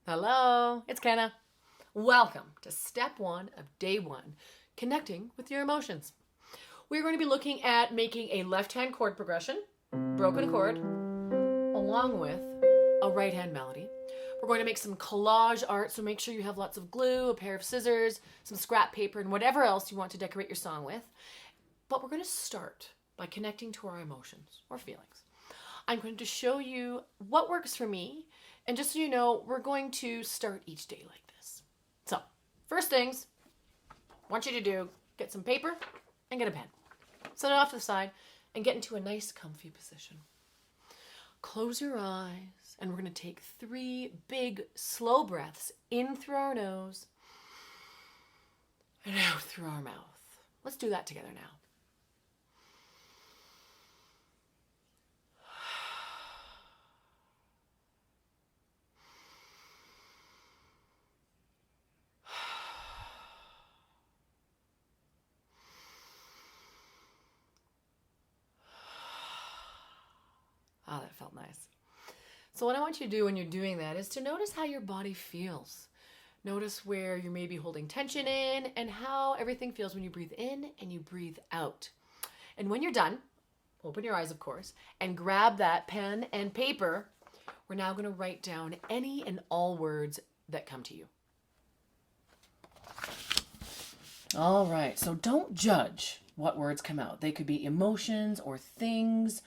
Hello, it's Kenna. Welcome to step one of day one, connecting with your emotions. We're going to be looking at making a left-hand chord progression, broken chord, along with a right-hand melody. We're going to make some collage art, so make sure you have lots of glue, a pair of scissors, some scrap paper, and whatever else you want to decorate your song with. But we're going to start by connecting to our emotions or feelings. I'm going to show you what works for me, and just so you know, we're going to start each day like this. So, first things I want you to do, get some paper and get a pen. Set it off to the side and get into a nice comfy position. Close your eyes, and we're going to take 3 big slow breaths in through our nose and out through our mouth. Let's do that together now. Oh, that felt nice. So what I want you to do when you're doing that is to notice how your body feels. Notice where you're maybe holding tension in and how everything feels when you breathe in and you breathe out. And when you're done, open your eyes, of course, and grab that pen and paper. We're now going to write down any and all words that come to you. All right, so don't judge what words come out. They could be emotions or things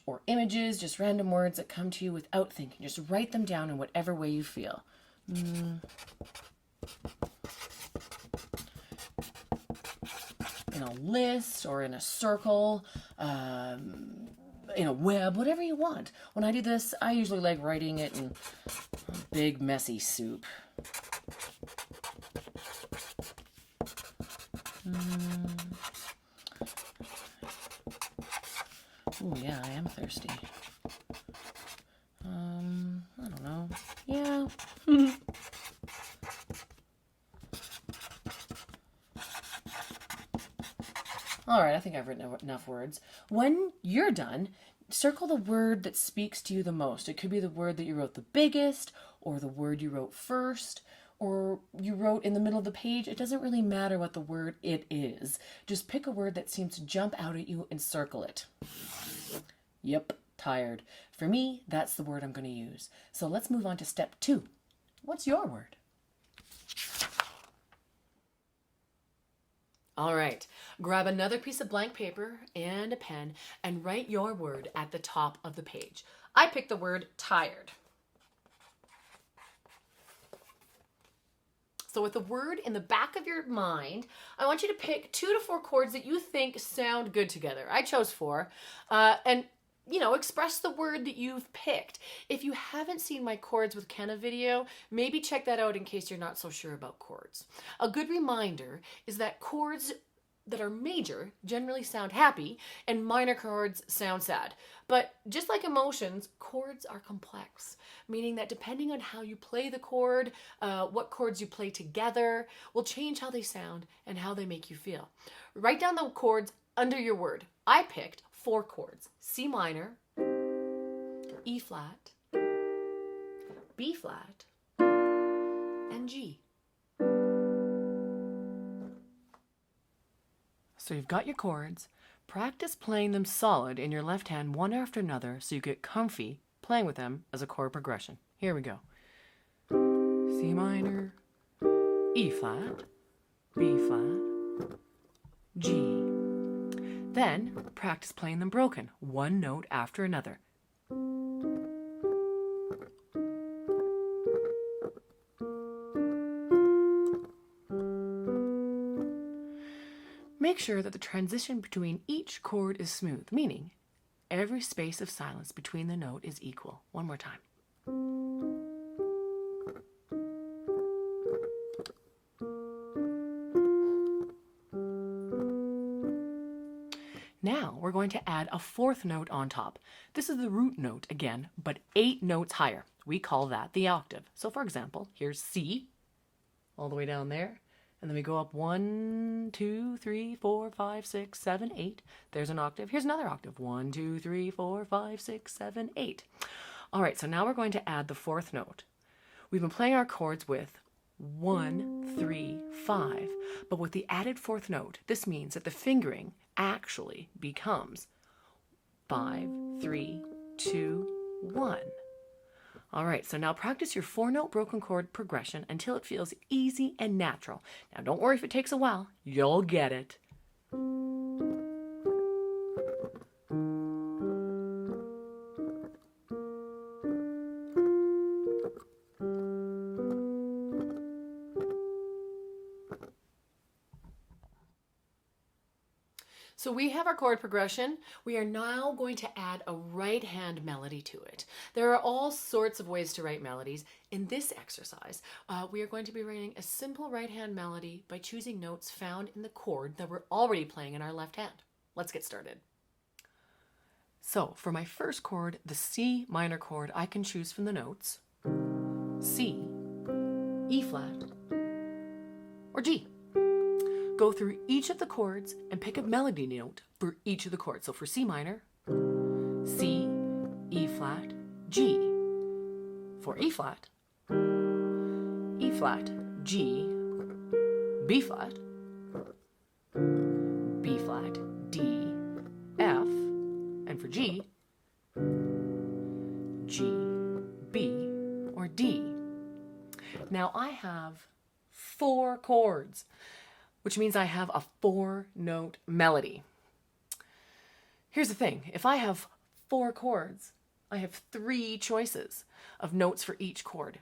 or images, just random words that come to you without thinking. Just write them down in whatever way you feel. In a list or in a circle, in a web, whatever you want. When I do this, I usually like writing it in a big messy soup. Oh yeah, I am thirsty. I don't know. Yeah. All right, I think I've written enough words. When you're done, circle the word that speaks to you the most. It could be the word that you wrote the biggest, or the word you wrote first, or you wrote in the middle of the page. It doesn't really matter what the word it is. Just pick a word that seems to jump out at you and circle it. Yep, tired. For me, that's the word I'm going to use. So let's move on to step 2. What's your word? All right, grab another piece of blank paper and a pen and write your word at the top of the page. I picked the word tired. So with the word in the back of your mind, I want you to pick 2 to 4 chords that you think sound good together. I chose 4. And express the word that you've picked. If you haven't seen my Chords with Kenna video, maybe check that out in case you're not so sure about chords. A good reminder is that chords that are major generally sound happy and minor chords sound sad. But just like emotions, chords are complex, meaning that depending on how you play the chord, what chords you play together will change how they sound and how they make you feel. Write down the chords under your word. I picked 4 chords: C minor, E flat, B flat, and G. So you've got your chords. Practice playing them solid in your left hand one after another so you get comfy playing with them as a chord progression. Here we go. C minor, E flat, B flat, G. Then practice playing them broken, one note after another. Make sure that the transition between each chord is smooth, meaning every space of silence between the note is equal. One more time. Now we're going to add a 4th note on top. This is the root note again, but 8 notes higher. We call that the octave. So for example, here's C, all the way down there. And then we go up 1, 2, 3, 4, 5, 6, 7, 8. There's an octave. Here's another octave. 1, 2, 3, 4, 5, 6, 7, 8. All right, so now we're going to add the 4th note. We've been playing our chords with 1, 3, 5, but with the added fourth note, this means that the fingering actually becomes 5, 3, 2, 1. All right, so now practice your 4-note broken chord progression until it feels easy and natural. Now don't worry if it takes a while, you'll get it. So we have our chord progression. We are now going to add a right hand melody to it. There are all sorts of ways to write melodies. In this exercise, we are going to be writing a simple right hand melody by choosing notes found in the chord that we're already playing in our left hand. Let's get started. So for my first chord, the C minor chord, I can choose from the notes C, E flat, or G. Go through each of the chords and pick a melody note for each of the chords. So for C minor, C, E flat, G. For E flat, G, B flat, D, F, and for G, B, or D. Now I have 4 chords, which means I have a 4-note melody. Here's the thing, if I have 4 chords, I have 3 choices of notes for each chord.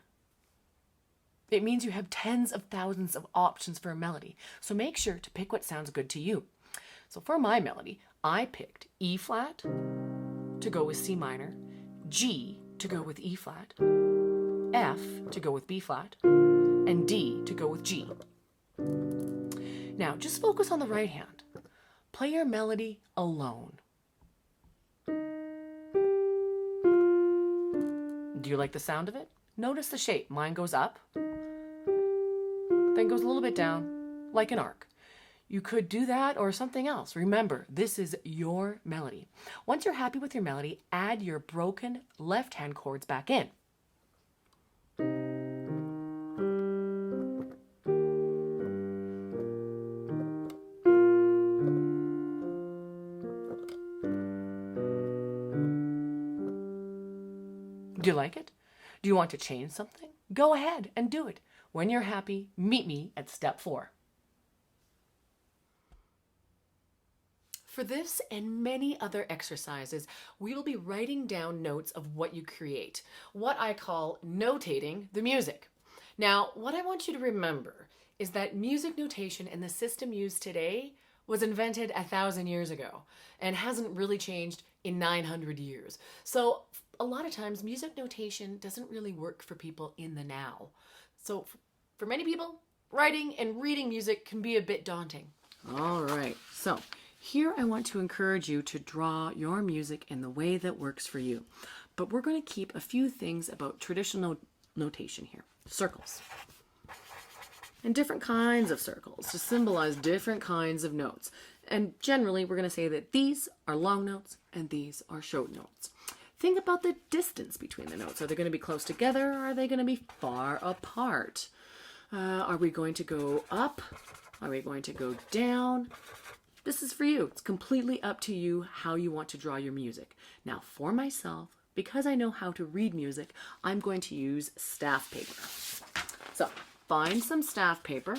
It means you have tens of thousands of options for a melody, so make sure to pick what sounds good to you. So for my melody, I picked E flat to go with C minor, G to go with E flat, F to go with B flat, and D to go with G. Now, just focus on the right hand. Play your melody alone. Do you like the sound of it? Notice the shape. Mine goes up, then goes a little bit down, like an arc. You could do that or something else. Remember, this is your melody. Once you're happy with your melody, add your broken left-hand chords back in. Do you like it? Do you want to change something? Go ahead and do it. When you're happy, meet me at step 4. For this and many other exercises, we will be writing down notes of what you create, what I call notating the music. Now, what I want you to remember is that music notation and the system used today was invented 1,000 years ago and hasn't really changed in 900 years. So a lot of times music notation doesn't really work for people in the now. So for many people, writing and reading music can be a bit daunting. All right, so here I want to encourage you to draw your music in the way that works for you. But we're going to keep a few things about traditional notation here. Circles. And different kinds of circles to symbolize different kinds of notes. And generally, we're going to say that these are long notes and these are short notes. Think about the distance between the notes. Are they going to be close together or are they going to be far apart? Are we going to go up? Are we going to go down? This is for you. It's completely up to you how you want to draw your music. Now, for myself, because I know how to read music, I'm going to use staff paper. So, find some staff paper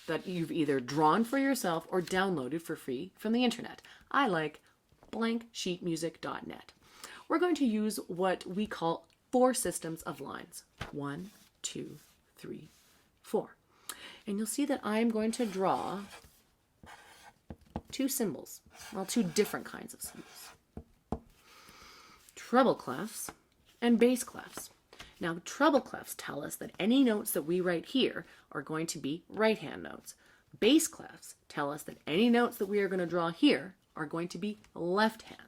that you've either drawn for yourself or downloaded for free from the internet. I like blanksheetmusic.net. We're going to use what we call 4 systems of lines. 1, 2, 3, 4. And you'll see that I'm going to draw 2 symbols. Well, 2 different kinds of symbols. Treble clefs and bass clefs. Now, treble clefs tell us that any notes that we write here are going to be right-hand notes. Bass clefs tell us that any notes that we are going to draw here are going to be left-hand.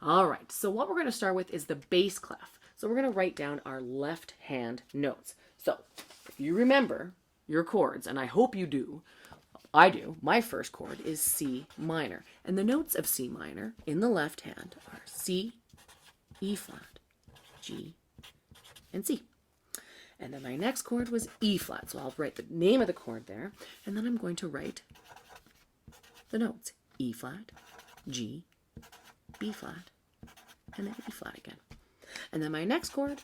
All right, so what we're going to start with is the bass clef. So we're going to write down our left-hand notes. So if you remember your chords, and I hope you do, I do, my first chord is C minor. And the notes of C minor in the left hand are C, E flat, G, and C. And then my next chord was E flat. So I'll write the name of the chord there. And then I'm going to write the notes. E flat, G, B flat, and then E flat again. And then my next chord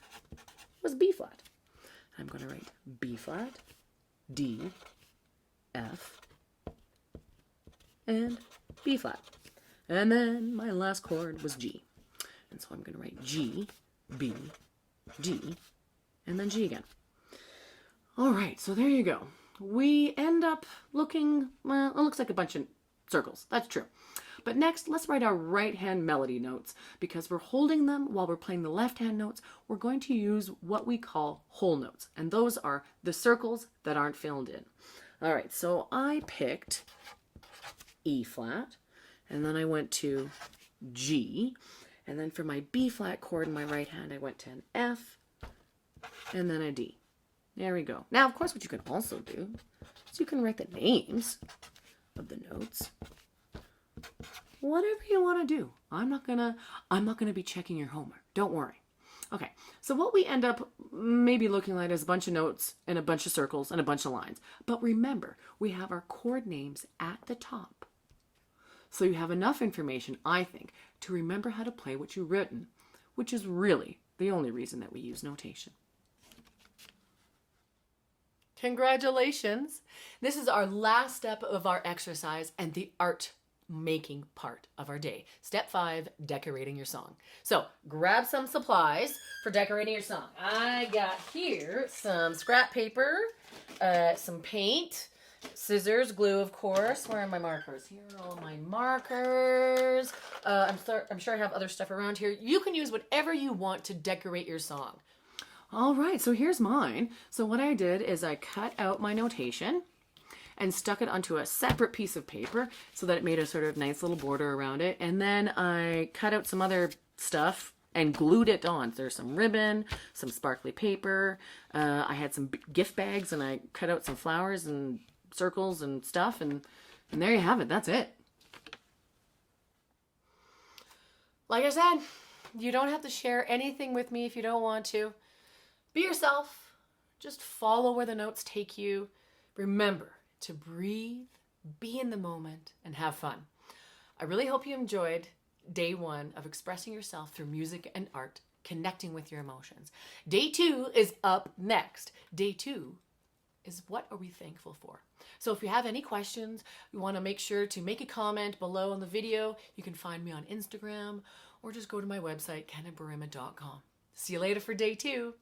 was B flat. I'm going to write B flat, D, F, and B flat. And then my last chord was G. And so I'm going to write G, B, D, and then G again. All right, so there you go. We end up looking, well, it looks like a bunch of circles. That's true. But next, let's write our right hand melody notes. Because we're holding them while we're playing the left hand notes, we're going to use what we call whole notes. And those are the circles that aren't filled in. All right, so I picked E flat, and then I went to G, and then for my B flat chord in my right hand, I went to an F, and then a D. There we go. Now, of course, what you can also do is you can write the names of the notes. Whatever you want to do. I'm not gonna be checking your homework. Don't worry. Okay, so what we end up maybe looking like is a bunch of notes and a bunch of circles and a bunch of lines. But remember, we have our chord names at the top. So you have enough information, I think, to remember how to play what you've written, which is really the only reason that we use notation. Congratulations! This is our last step of our exercise and the art making part of our day. Step 5, decorating your song. So grab some supplies for decorating your song. I got here some scrap paper, some paint, scissors, glue, of course. Where are my markers? Here are all my markers. I'm sure I have other stuff around here. You can use whatever you want to decorate your song. All right, so here's mine. So what I did is I cut out my notation and stuck it onto a separate piece of paper so that it made a sort of nice little border around it. And then I cut out some other stuff and glued it on. So there's some ribbon, some sparkly paper. I had some gift bags and I cut out some flowers and circles and stuff. And there you have it. That's it. Like I said, you don't have to share anything with me if you don't want to. Be yourself. Just follow where the notes take you. Remember to breathe, be in the moment, and have fun. I really hope you enjoyed day 1 of expressing yourself through music and art, connecting with your emotions. Day 2 is up next. Day 2 is what are we thankful for? So if you have any questions, you want to make sure to make a comment below on the video. You can find me on Instagram or just go to my website, kennaburima.com. See you later for day 2.